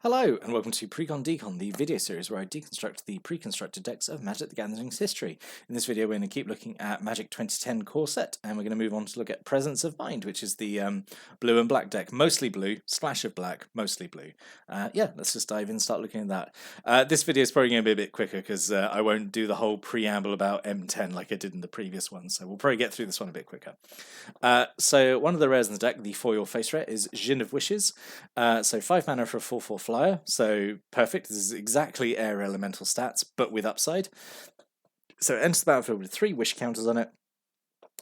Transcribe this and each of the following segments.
Hello, and welcome to Precon Decon, the video series where I deconstruct the pre-constructed decks of Magic the Gathering's history. In this video, we're going to keep looking at Magic 2010 core set, and we're going to move on to look at Presence of Mind, which is the blue and black deck. Mostly blue, splash of black, mostly blue. Yeah, let's just dive in and start looking at that. This video is probably going to be a bit quicker because I won't do the whole preamble about M10 like I did in the previous one, so we'll probably get through this one a bit quicker. So one of the rares in the deck, the foil face rare, is Djinn of Wishes. So 5 mana for a 4/4 flyer, so perfect. This is exactly air elemental stats, but with upside. So it enters the battlefield with 3 wish counters on it.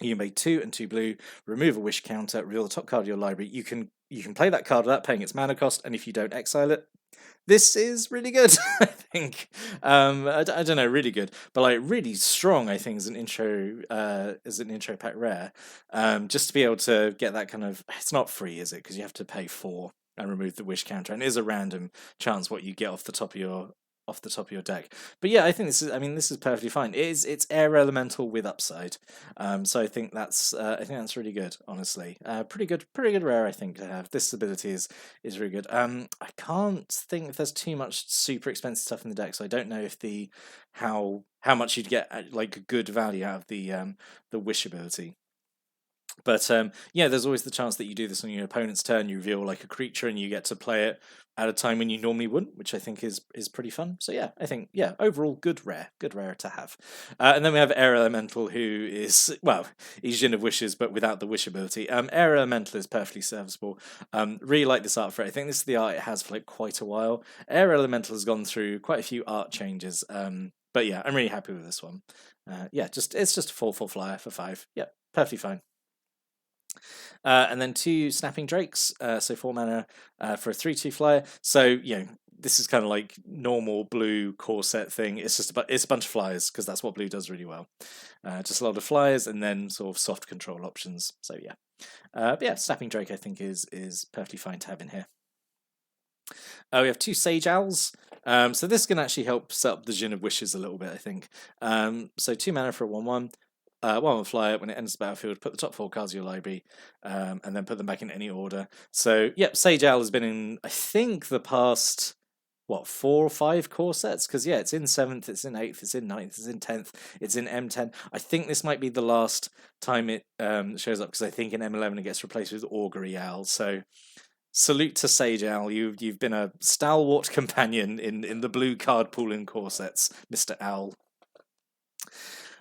You may 2 and 2 blue, remove a wish counter, reveal the top card of your library. You can play that card without paying its mana cost, and if you don't exile it, this is really good. I think. I don't know, really good, but like really strong. I think as an intro pack rare. Just to be able to get that kind of, it's not free, is it? Because you have to pay 4 and remove the wish counter, and it is a random chance what you get off the top of your deck. But yeah, I think this is perfectly fine. It's air elemental with upside. So I think that's really good, honestly. Pretty good rare, I think, to have. This ability is really good. I can't think if there's too much super expensive stuff in the deck, so I don't know if how much you'd get like good value out of the wish ability. But yeah, there's always the chance that you do this on your opponent's turn. You reveal like a creature, and you get to play it at a time when you normally wouldn't, which I think is pretty fun. So yeah, I think overall good rare to have. And then we have Air Elemental, who is he's Djinn of Wishes, but without the wish ability. Air Elemental is perfectly serviceable. Really like this art for it. I think this is the art it has for like quite a while. Air Elemental has gone through quite a few art changes. But yeah, I'm really happy with this one. It's just a 4/4 flyer for 5. Yeah, perfectly fine. And then 2 Snapping Drakes, so 4 mana for a 3/2 flyer. So, this is kind of like normal blue core set thing. It's just it's a bunch of flyers, because that's what blue does really well. Just a lot of flyers and then sort of soft control options. So yeah. But yeah, Snapping Drake I think is perfectly fine to have in here. We have 2 Sage Owls. So this can actually help set up the Djinn of Wishes a little bit, I think. So 2 mana for a 1/1. 1 flyer. When it enters the battlefield, put the top 4 cards of your library, and then put them back in any order. So, yep, Sage Owl has been in, I think, the past 4 or 5 core sets? Because it's in 7th, it's in 8th, it's in 9th, it's in 10th, it's in M10. I think this might be the last time it shows up, because I think in M11 it gets replaced with Augury Owl. So salute to Sage Owl. You've been a stalwart companion in the blue card pool in core sets, Mr. Owl.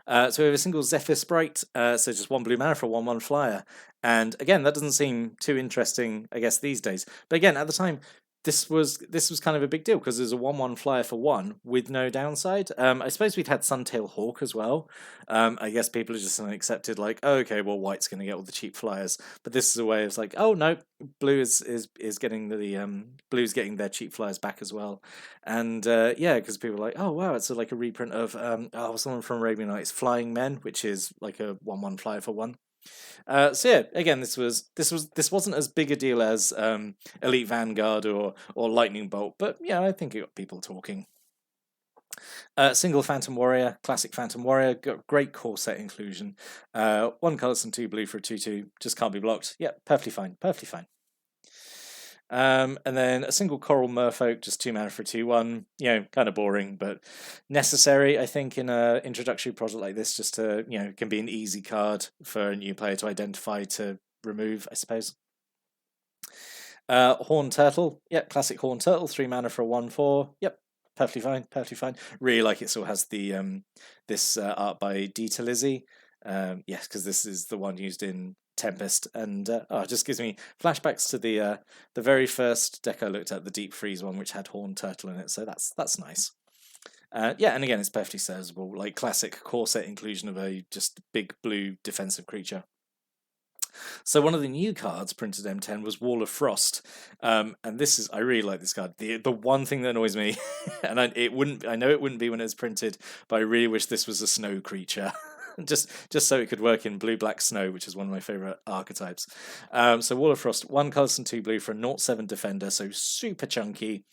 So we have a single Zephyr Sprite, so just 1 blue mana for a 1/1 flyer. And again, that doesn't seem too interesting, I guess, these days. But again, at the time, this was kind of a big deal, because there's a 1/1 flyer for 1 with no downside. I suppose we'd had Suntail Hawk as well. I guess people are just accepted, like, oh, okay, well, white's going to get all the cheap flyers. But this is a way of like, oh no, blue is getting blue's getting their cheap flyers back as well. And because people are like, oh wow, it's like a reprint of someone from Arabian Nights, Flying Men, which is like a 1/1 flyer for 1. So yeah, again, this wasn't as big a deal as Elite Vanguard or Lightning Bolt, but yeah, I think it got people talking. Single Phantom Warrior, classic Phantom Warrior, got great core set inclusion. 1 colour and 2 blue for a 2/2, just can't be blocked. Yeah, perfectly fine. And then a single Coral Merfolk, just 2 mana for a 2/1. Kind of boring, but necessary, I think, in an introductory project like this, just to, can be an easy card for a new player to identify to remove, I suppose. Horn Turtle, yep, classic Horn Turtle, 3 mana for a 1/4. Yep, perfectly fine. Really like it still has the this art by Dita Lizzie. Yes, because this is the one used in Tempest, and it just gives me flashbacks to the very first deck I looked at, the Deep Freeze one, which had Horn Turtle in it. So that's nice. And again, it's perfectly serviceable, like classic core set inclusion of a just big blue defensive creature. So one of the new cards printed M10 was Wall of Frost, and I really like this card. The one thing that annoys me, and I know it wouldn't be when it was printed, but I really wish this was a snow creature. just so it could work in blue-black snow, which is one of my favourite archetypes. So Wall of Frost, 1 colour and 2 blue for a 0/7 defender, so super chunky.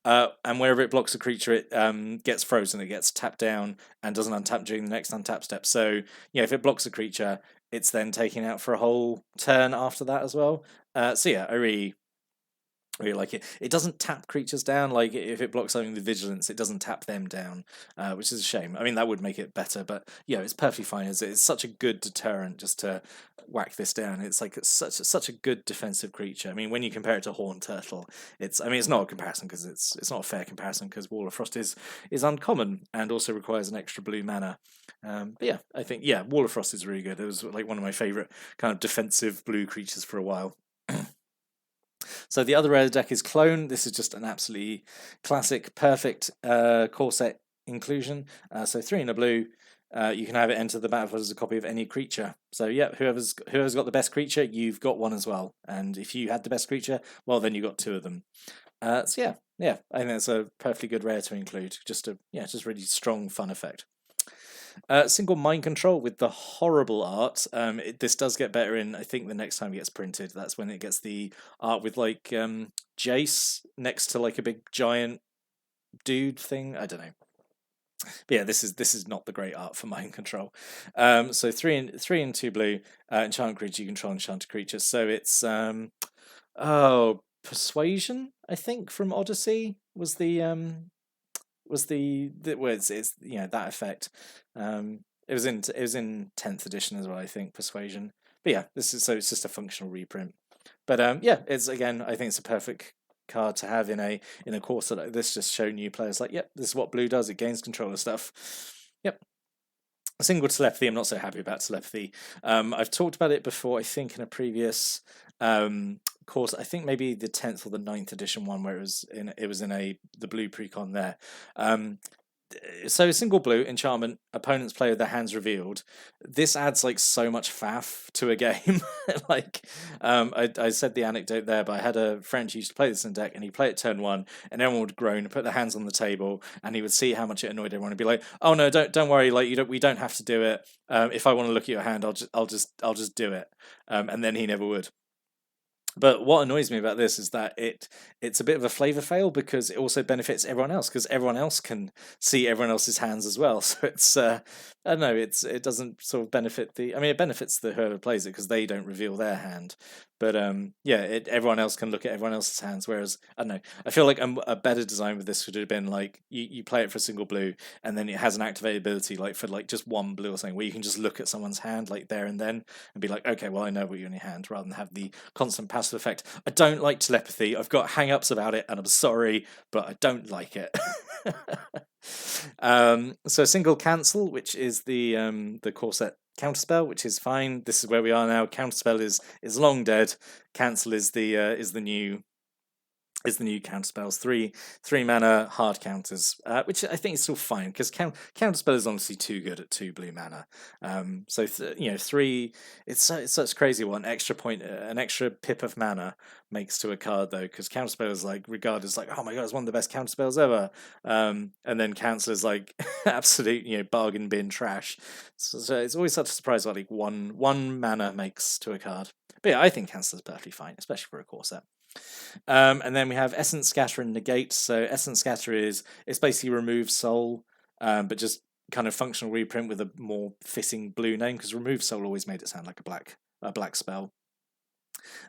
And wherever it blocks a creature, it gets frozen. It gets tapped down and doesn't untap during the next untap step. So if it blocks a creature, it's then taken out for a whole turn after that as well. So yeah, I really really like it. It doesn't tap creatures down. Like if it blocks something with vigilance, it doesn't tap them down, which is a shame. I mean, that would make it better, but yeah, it's perfectly fine. It's such a good deterrent just to whack this down. It's like it's such a good defensive creature. I mean, when you compare it to Horned Turtle, I mean, it's not a comparison because it's not a fair comparison because Wall of Frost is uncommon and also requires an extra blue mana. But yeah, I think Wall of Frost is really good. It was like one of my favorite kind of defensive blue creatures for a while. So the other rare deck is Clone. This is just an absolutely classic, perfect core set inclusion. So 3 in a blue. You can have it enter the battlefield as a copy of any creature. So yeah, whoever's got the best creature, you've got one as well. And if you had the best creature, well then you got 2 of them. So yeah, I think that's a perfectly good rare to include. Just really strong, fun effect. Single mind control with the horrible art. This does get better in, I think, the next time it gets printed. That's when it gets the art with like Jace next to like a big giant dude thing. I don't know. But yeah, this is not the great art for mind control. So 3 and 2 blue. Enchant creature, you control enchanted creatures. So it's Persuasion, I think, from Odyssey was the well, it's that effect. It was in 10th edition as well, I think, Persuasion. But yeah, it's just a functional reprint. But yeah, it's again, I think it's a perfect card to have in a course like this, just show new players like, yep, this is what blue does. It gains control of stuff. Yep. Single telepathy, I'm not so happy about telepathy. I've talked about it before, I think, in a previous course. I think maybe the 10th or the 9th edition one where it was in the blue precon there. So single blue enchantment, opponents play with their hands revealed. This adds like so much faff to a game. Like I said the anecdote there, but I had a friend who used to play this in deck, and he'd play it turn 1, and everyone would groan and put their hands on the table, and he would see how much it annoyed everyone and be like, "Oh no, don't worry, like we don't have to do it. If I want to look at your hand, I'll just do it." And then he never would. But what annoys me about this is that it's a bit of a flavor fail because it also benefits everyone else because everyone else can see everyone else's hands as well. So it's I don't know, it doesn't sort of benefit it benefits the whoever plays it because they don't reveal their hand. But everyone else can look at everyone else's hands. Whereas I don't know, I feel like a better design with this would have been like you play it for a single blue and then it has an activate ability like for like just 1 blue or something where you can just look at someone's hand like there and then and be like, okay, well I know what you're in your hand, rather than have the constant passive effect. I don't like telepathy. I've got hang-ups about it, and I'm sorry, but I don't like it. So single cancel, which is the core set counterspell, which is fine. This is where we are now. Counterspell is long dead. Cancel is the new counterspells. Three mana hard counters, which I think is still fine because counterspell is honestly too good at 2 blue mana. So 3. It's such a crazy one. Extra point, an extra pip of mana makes to a card though, because counterspell is like regarded as like, oh my god, it's one of the best counterspells ever. And then cancel is like absolute bargain bin trash. So it's always such a surprise what like one mana makes to a card. But yeah, I think cancel is perfectly fine, especially for a core set. And then we have Essence Scatter and Negate. So Essence Scatter it's basically remove soul, but just kind of functional reprint with a more fitting blue name because remove soul always made it sound like a black spell.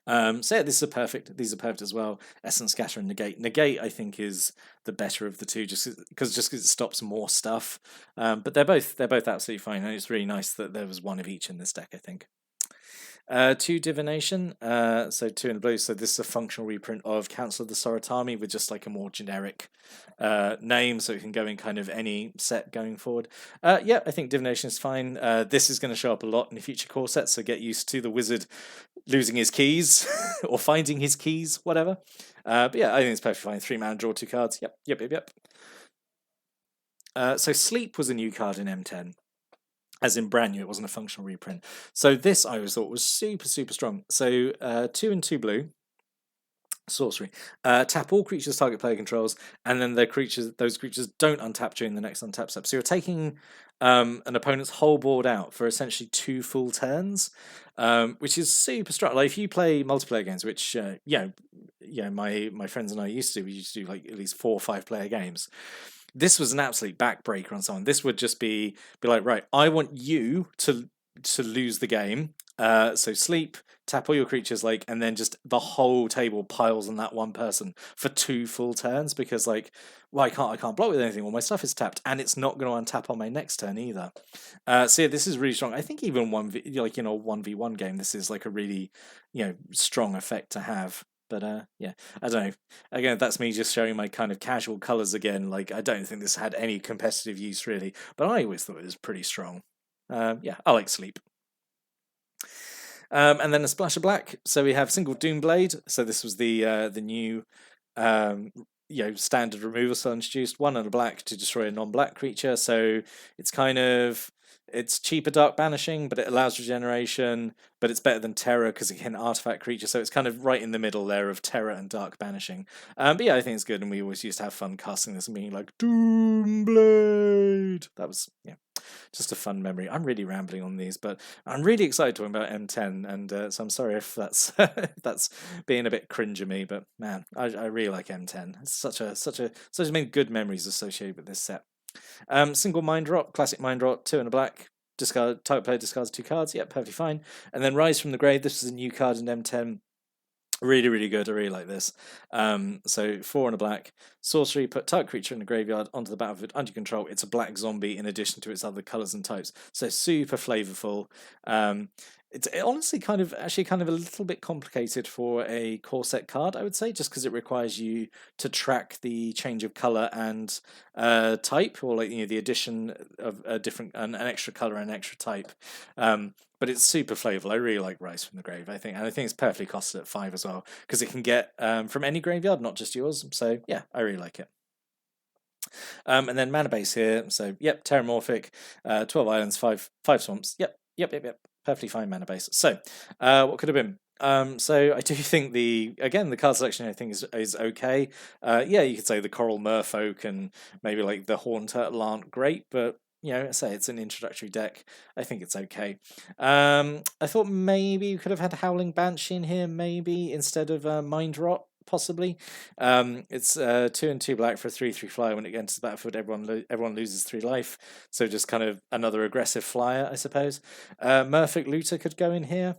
So yeah, these are perfect as well. Essence Scatter and Negate I think is the better of the two just because it stops more stuff. But they're both absolutely fine, and it's really nice that there was one of each in this deck, I think. 2 Divination, so 2 in blue. So this is a functional reprint of Council of the Soratami with just like a more generic name, so it can go in kind of any set going forward. Yeah, I think Divination is fine. This is going to show up a lot in future core sets, so get used to the wizard losing his keys or finding his keys, whatever. But yeah, I think it's perfectly fine. 3 mana, draw 2 cards. Yep. So Sleep was a new card in M10. As in brand new, it wasn't a functional reprint. So this I always thought was super, super strong. So 2 and 2 blue, sorcery. Tap all creatures target player controls, and then those creatures don't untap during the next untap step. So you're taking an opponent's whole board out for essentially 2 full turns, which is super strong. Like if you play multiplayer games, which my friends and I used to, we used to do like at least 4 or 5 player games. This was an absolute backbreaker on someone. This would just be like, right, I want you to lose the game. So sleep, tap all your creatures, like, and then just the whole table piles on that one person for 2 full turns, because like, well, I can't block with anything. Well, my stuff is tapped, and it's not going to untap on my next turn either. So yeah, this is really strong. I think even 1v1 game, this is like a really, strong effect to have. But yeah, I don't know. Again, that's me just showing my kind of casual colours again. Like, I don't think this had any competitive use really, but I always thought it was pretty strong. Yeah, I like sleep. And then a splash of black. So we have single Doomblade. So this was the new standard removal spell introduced. 1 and a black to destroy a non-black creature. So it's cheaper dark banishing, but it allows regeneration, but it's better than terror because it can artifact creature, so it's kind of right in the middle there of terror and dark banishing. But yeah, I think it's good, and we always used to have fun casting this and being like, Doomblade! That was, just a fun memory. I'm really rambling on these, but I'm really excited talking about M10, and so I'm sorry if that's that's being a bit cringe of me, but man, I really like M10. It's such many good memories associated with this set. Single mind drop, classic mind drop, 2 and a black. Discard, target player discards 2 cards. Yep, perfectly fine. And then Rise from the Grave. This is a new card in M10. Really, really good. I really like this. So 4 and a black. Sorcery, put target creature in the graveyard onto the battlefield under control. It's a black zombie in addition to its other colours and types. So super flavourful. It's honestly kind of a little bit complicated for a core set card, I would say, just because it requires you to track the change of color and type, or like the addition of an extra color and extra type. But it's super flavorful. I really like Rise from the Grave. I think it's perfectly costed at 5 as well, because it can get from any graveyard, not just yours. So yeah, I really like it. And then mana base here. So yep, Terramorphic, 12 islands, 5 swamps. Yep. Perfectly fine mana base. So, what could have been? So I do think the card selection I think is okay. Yeah, you could say the Coral Merfolk and maybe like the Horn Turtle aren't great, but say it's an introductory deck. I think it's okay. I thought maybe you could have had Howling Banshee in here, maybe instead of Mind Rot. Possibly. It's 2 and 2 black for a 3/3 flyer. When it enters the battlefield, everyone loses 3 life. So just kind of another aggressive flyer, I suppose. Merfolk Looter could go in here.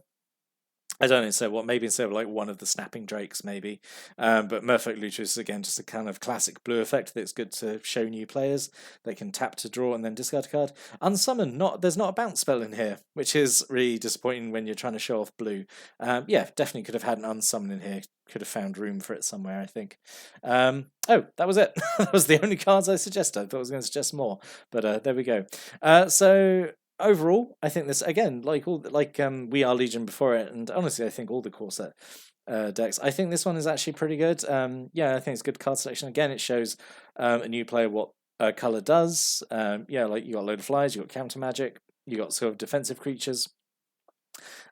I don't know, so what, maybe instead of like one of the Snapping Drakes, maybe. But Merfolk Looter is, again, just a kind of classic blue effect that's good to show new players. They can tap to draw and then discard a card. Unsummon, there's not a bounce spell in here, which is really disappointing when you're trying to show off blue. Yeah, definitely could have had an unsummon in here. Could have found room for it somewhere, I think. Oh, that was it. That was the only cards I suggested. I thought I was going to suggest more, but there we go. So overall, I think this, again, like We Are Legion before it, and honestly, I think all the core set decks, I think this one is actually pretty good. Yeah, I think it's good card selection. Again, it shows a new player what color does. Yeah, like you got a load of flyers, you got counter magic, you got sort of defensive creatures.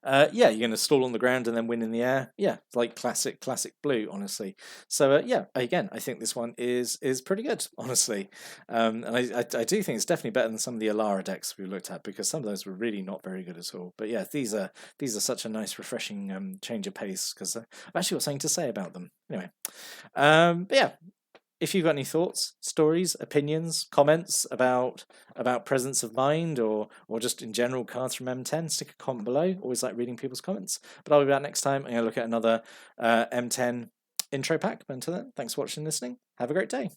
Yeah, you're going to stall on the ground and then win in the air. Yeah, like classic blue, honestly. So yeah, again, I think this one is pretty good, honestly. And I do think it's definitely better than some of the Alara decks we looked at, because some of those were really not very good at all. But yeah, these are such a nice, refreshing change of pace, because I've actually got something to say about them. Anyway, but yeah. If you've got any thoughts, stories, opinions, comments about Presence of Mind, or just in general cards from M10, stick a comment below. Always like reading people's comments. But I'll be back next time. I'm going to look at another M10 intro pack. But until then, thanks for watching and listening. Have a great day.